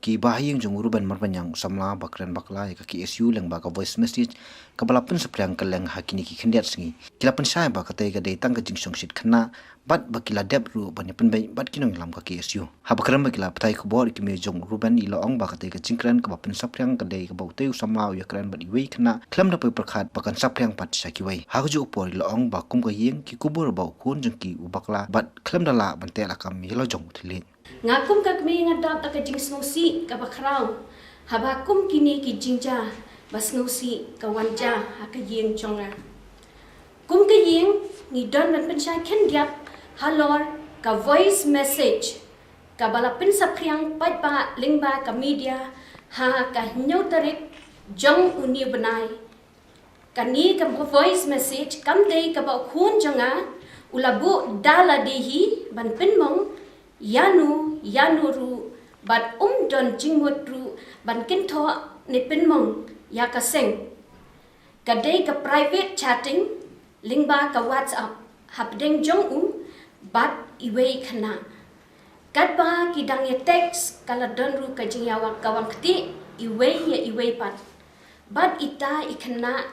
ki Bahaiing Jong Rueben marpanyang samla Kren Bakla ya ki SU leng ba ka voice message ka balapan sapryang kaleng hakini ki khendiat singi kila Pynshai ba ka te ka dei tang ka jingsong sit khna bat bakila deb ru ban pen bai bat kinong lam ka ki SU ha bakram bakila pthai khobor ki me Jong Rueben ilo ong ba ka te ka jingkran ka bapan sapryang ka dei ka baute samla ya kran bat iwei khna khlam da pe prakhat bakan sapryang pat saki wei ha ju upor ilo ong ba kum ka yeng ki kubur ba kun jeng ki Bakla bat khlam da la ban te la kam yelo jong thile ngakum ka kami ngadap tak jing snosi ka bakrau habakum kini ki jingja basnosi ka wanja ha ka yeng chonga kum ka yeng ni don ban Pynshai khen diap halor ka voice message ka balapin sapryang pat pa lingba ka media ha ka nyau tarik jong uni benai kani ka voice message kam dei ka ba khun jonga ulabu dala dehi ban pinmong Yanuru bat don jingmut ru ban kinto ni pinmong ya ka seng kadai ka private chatting lingba ka WhatsApp hapdeng jong bat iwei khana kadba ki dang ye text kala don ru ka jingyawa kawang kti iwei pat bat ita ikhana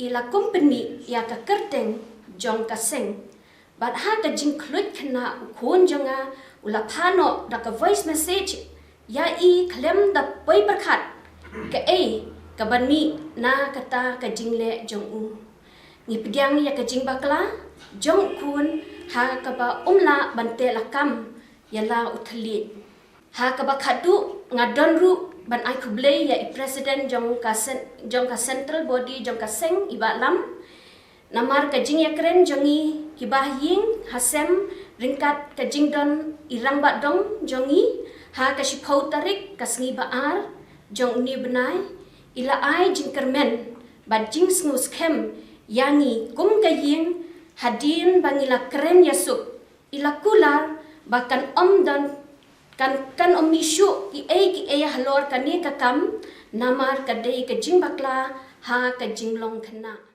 ila company ya ka kerteng jong ka seng bat ha ka jing klut khana khon jonga ula phano da ka voice message ya i klem da poi prakhat ka ka bani na kata ka jingle jong ni pgyang ya ka jing Bakla jong kun ha ka ba umla bante lakam yala uthli ha ka ba khadu ngadon ru ban ai khuble ya i president jong ka central body jong ka seng ibalam namar ka jing ya Kren jongi ki Bahaiing hasem ringkat ka jingdon irang ba dong jongi ha ka shipau tarik ka sngi baar jong ni benai ila ai jing kermen ba jing snus khem yani kum ka ying hadin bangila Kren yasuk ila kular bakan don kan omishu ki e halor kani ka kam namar ka dei ka jing Bakla ha ka jinglong khana